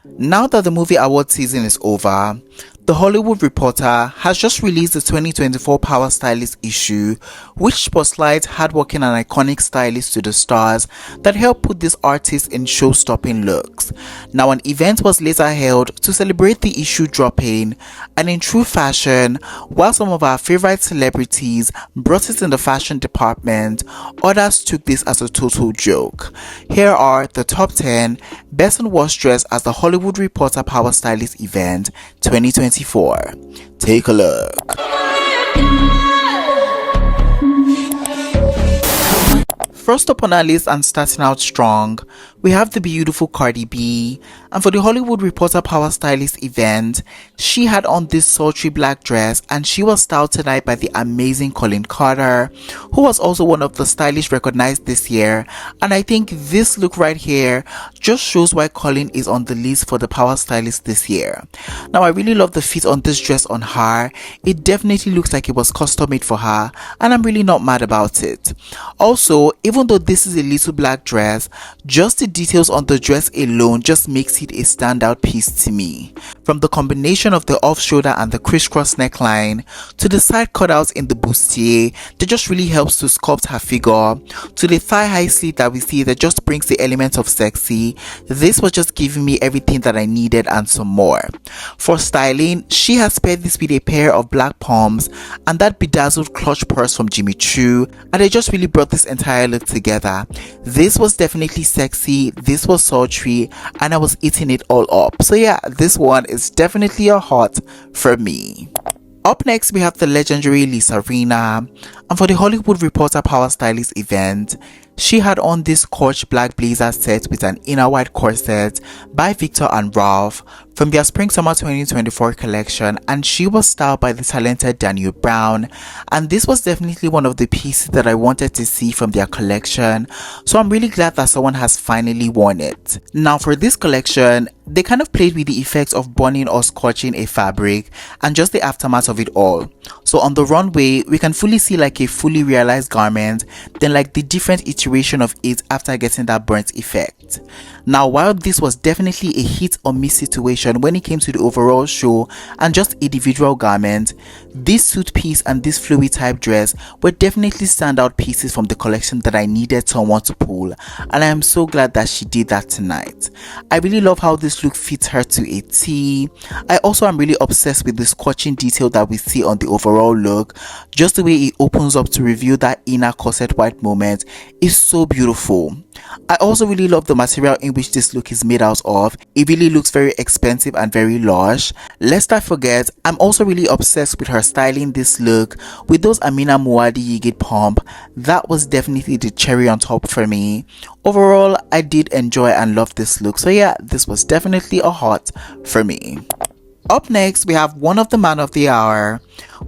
Now that the movie award season is over, The Hollywood Reporter has just released the 2024 Power Stylist issue, which spotlights hardworking and iconic stylists to the stars that help put these artists in show-stopping looks. Now, an event was later held to celebrate the issue dropping, and in true fashion, while some of our favorite celebrities brought it in the fashion department, others took this as a total joke. Here are the top 10 best and worst dressed as the Hollywood Reporter Power Stylist event 2024. Take a look. First up on our list and starting out strong, we have the beautiful Cardi B, and for the Hollywood Reporter Power Stylist event, she had on this sultry black dress and she was styled tonight by the amazing Colleen Carter, who was also one of the stylists recognized this year, and I think this look right here just shows why Colleen is on the list for the Power Stylist this year. Now, I really love the fit on this dress on her. It definitely looks like it was custom made for her, and I'm really not mad about it. Also, even though this is a little black dress, just the details on the dress alone just makes it a standout piece to me. From the combination of the off shoulder and the crisscross neckline, to the side cutouts in the bustier that just really helps to sculpt her figure, to the thigh high sleeve that we see that just brings the element of sexy, this was just giving me everything that I needed and some more. For styling, she has paired this with a pair of black palms and that bedazzled clutch purse from Jimmy Choo, and it just really brought this entire look together. This was definitely sexy, this was sultry, and I was eating it all up. So yeah, this one is definitely a hot for me. Up next, we have the legendary Lis Arena, and for the Hollywood Reporter Power Stylist event, she had on this scorched black blazer set with an inner white corset by Victor and Ralph from their Spring Summer 2024 collection, and she was styled by the talented Daniel Brown, and this was definitely one of the pieces that I wanted to see from their collection, so I'm really glad that someone has finally worn it. Now, for this collection, they kind of played with the effects of burning or scorching a fabric and just the aftermath of it all. So on the runway, we can fully see like a fully realized garment, then like the different iteration of it after getting that burnt effect. Now, while this was definitely a hit or miss situation when it came to the overall show and just individual garment, this suit piece and this flowy type dress were definitely standout pieces from the collection that I needed someone to pull, and I am so glad that she did that tonight. I really love how this look fits her to a T. I also am really obsessed with the scorching detail that we see on the overall look. Just the way it opens up to reveal that inner corset white moment is so beautiful. I also really love the material in which this look is made out of. It really looks very expensive and very lush. Lest I forget, I'm also really obsessed with her styling this look with those Amina Muaddi Yigit pump. That was definitely the cherry on top for me. Overall, I did enjoy and love this look, so yeah, this was definitely a hot for me. Up next, we have one of the man of the hour.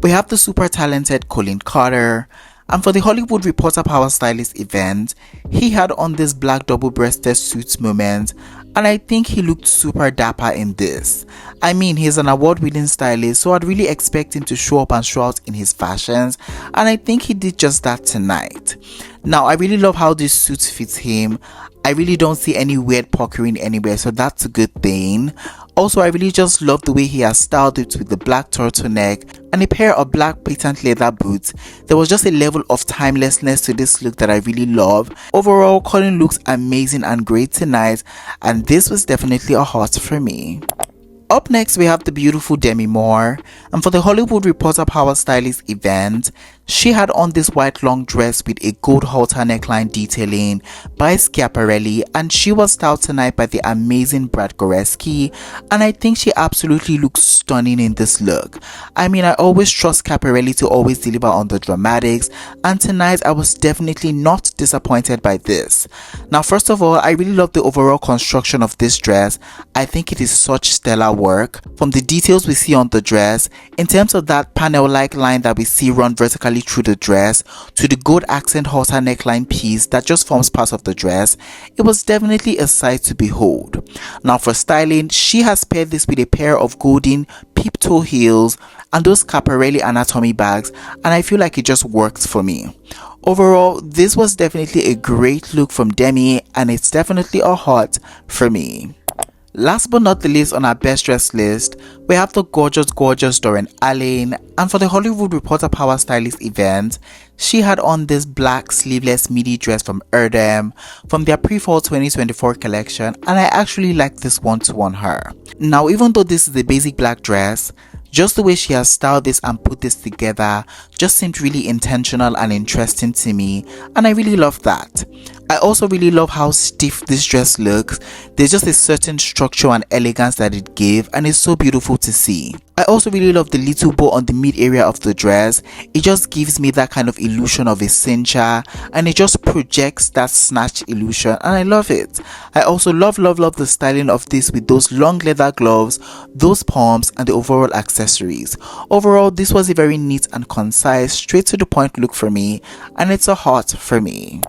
We have the super talented Colleen Carter. And for the Hollywood Reporter Power Stylist event, he had on this black double-breasted suits moment, and I think he looked super dapper in this. I mean, he's an award-winning stylist, so I'd really expect him to show up and show out in his fashions, and I think he did just that tonight. Now, I really love how this suit fits him. I really don't see any weird puckering anywhere, so that's a good thing. Also, I really just love the way he has styled it with the black turtleneck and a pair of black patent leather boots. There was just a level of timelessness to this look that I really love. Overall, Colleen looks amazing and great tonight, and this was definitely a hot for me. Up next, we have the beautiful Demi Moore, and for the Hollywood Reporter Power Stylist event, she had on this white long dress with a gold halter neckline detailing by Schiaparelli, and she was styled tonight by the amazing Brad Goreski, and I think she absolutely looks stunning in this look. I mean, I always trust Schiaparelli to always deliver on the dramatics, and tonight I was definitely not disappointed by this. Now, first of all, I really love the overall construction of this dress. I think it is such stellar work. From the details we see on the dress, in terms of that panel-like line that we see run vertically through the dress, to the gold accent halter neckline piece that just forms part of the dress, it was definitely a sight to behold. Now, for styling, she has paired this with a pair of golden peep-toe heels and those Schiaparelli anatomy bags, and I feel like it just works for me. Overall, this was definitely a great look from Demi, and it's definitely a hot for me. Last but not the least on our best dress list, we have the gorgeous Doran Alan, and for the Hollywood Reporter Power Stylist event, she had on this black sleeveless midi dress from Erdem from their pre-fall 2024 collection, and I actually like this one too on her. Now, even though this is a basic black dress, just the way she has styled this and put this together just seemed really intentional and interesting to me, and I really love that. I also really love how stiff this dress looks. There's just a certain structure and elegance that it gives, and it's so beautiful to see. I also really love the little bow on the mid area of the dress. It just gives me that kind of illusion of a cincher, and it just projects that snatched illusion, and I love it. I also love the styling of this with those long leather gloves, those pumps, and the overall accessories. Overall, this was a very neat and concise, straight to the point look for me, and it's a heart for me.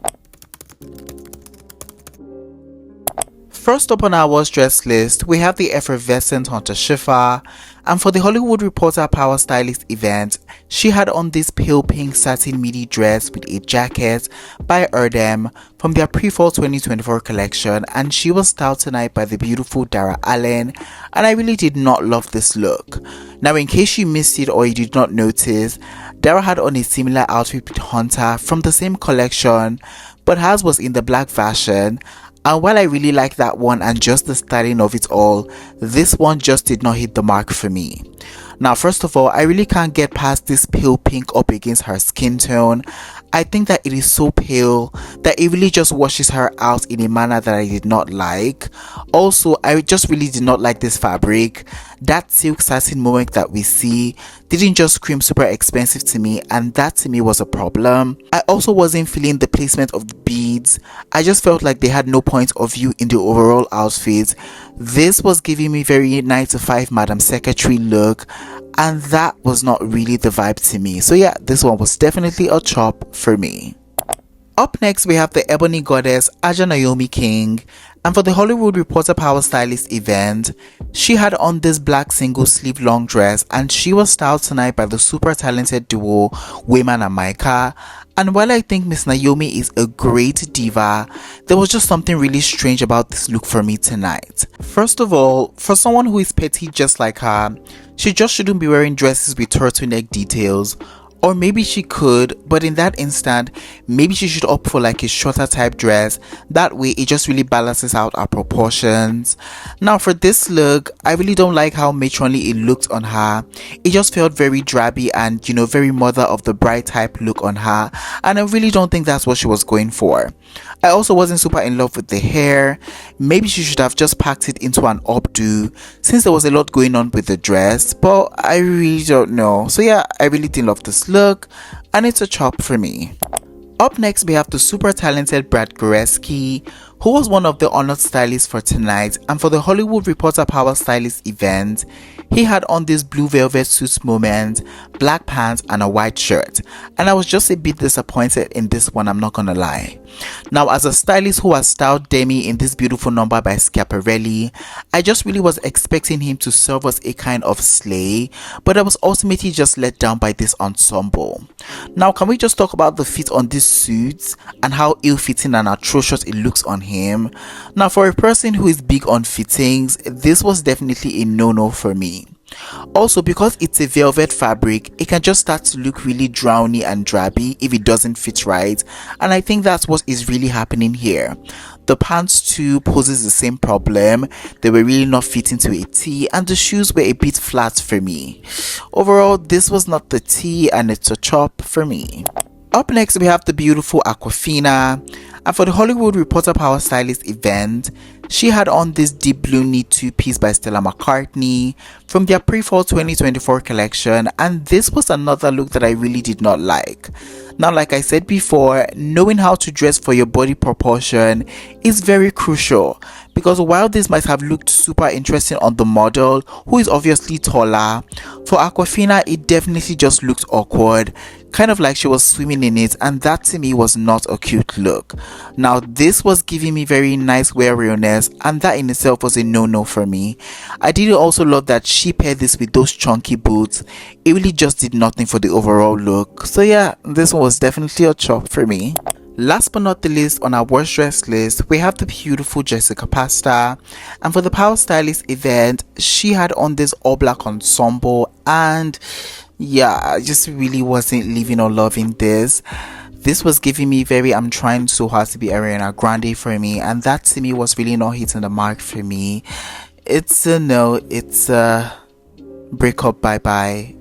First up on our worst dress list, we have the effervescent Hunter Schiffer, and for the Hollywood Reporter Power Stylist event, she had on this pale pink satin midi dress with a jacket by Erdem from their pre-fall 2024 collection, and she was styled tonight by the beautiful Doran Alan, and I really did not love this look. Now, in case you missed it or you did not notice, Dara had on a similar outfit with Hunter from the same collection, but hers was in the black version. And while I really like that one and just the styling of it all, this one just did not hit the mark for me. Now, first of all, I really can't get past this pale pink up against her skin tone. I think that it is so pale that it really just washes her out in a manner that I did not like. Also, I just really did not like this fabric. That silk satin moment that we see didn't just scream super expensive to me, and that to me was a problem. I also wasn't feeling the placement of the beads. I just felt like they had no point of view in the overall outfit. This was giving me very 9 to 5 Madam Secretary look, and that was not really the vibe to me. So yeah, this one was definitely a chop for me. Up next, we have the Ebony Goddess Aja Naomi King, and for the Hollywood Reporter Power Stylist event, she had on this black single sleeve long dress, and she was styled tonight by the super talented duo Wayman and Micah. And while I think Miss Naomi is a great diva, there was just something really strange about this look for me tonight. First of all, for someone who is petite just like her, she just shouldn't be wearing dresses with turtleneck details. Or maybe she could, but in that instant, maybe she should opt for like a shorter type dress. That way it just really balances out our proportions. Now for this look, I really don't like how matronly it looked on her. It just felt very drabby and, very mother of the bride type look on her, and I really don't think that's what she was going for. I also wasn't super in love with the hair. Maybe she should have just packed it into an updo since there was a lot going on with the dress, but I really don't know. So yeah, I really didn't love this look, and it's a chop for me. Up next, we have the super talented Brad Goreski, who was one of the honored stylists for tonight, and for the Hollywood Reporter Power Stylist event, he had on this blue velvet suit moment, black pants, and a white shirt, and I was just a bit disappointed in this one, I'm not gonna lie. Now, as a stylist who has styled Demi in this beautiful number by Schiaparelli, I just really was expecting him to serve us a kind of slay, but I was ultimately just let down by this ensemble. Now, can we just talk about the fit on these suits and how ill-fitting and atrocious it looks on him? Now, for a person who is big on fittings, this was definitely a no-no for me. Also, because it's a velvet fabric, it can just start to look really drowny and drabby if it doesn't fit right, and I think that's what is really happening here. The pants too poses the same problem. They were really not fitting to a T, and the shoes were a bit flat for me. Overall, this was not the T, and it's a chop for me. Up next, we have the beautiful Aquafina, and for the Hollywood Reporter Power Stylist event, she had on this deep blue knit two-piece by Stella McCartney from their pre-fall 2024 collection, and this was another look that I really did not like. Now, like I said before, knowing how to dress for your body proportion is very crucial, because while this might have looked super interesting on the model, who is obviously taller, for Aquafina it definitely just looked awkward, kind of like she was swimming in it, and that to me was not a cute look. Now, this was giving me very nice wear realness, and that in itself was a no-no for me. I did also love that she paired this with those chunky boots. It really just did nothing for the overall look. So yeah, this one was definitely a chop for me. Last but not the least, on our worst dress list, we have the beautiful Jessica Pasta. And for the Power Stylist event, she had on this all black ensemble, and yeah, I just really wasn't living or loving this. This was giving me very I'm trying so hard to be Ariana Grande for me, and that to me was really not hitting the mark for me. It's a no, it's a break up, bye bye,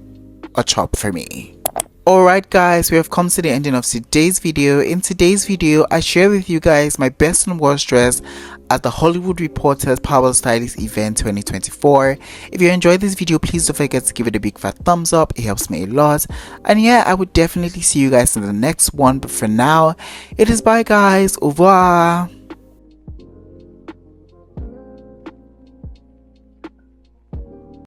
a chop for me. Alright guys, we have come to the ending of today's video. In today's video, I share with you guys my best and worst dress at the Hollywood Reporter's Power Stylist event 2024. If you enjoyed this video, please don't forget to give it a big fat thumbs up. It helps me a lot. And yeah, I would definitely see you guys in the next one. But for now, it is bye guys. Au revoir.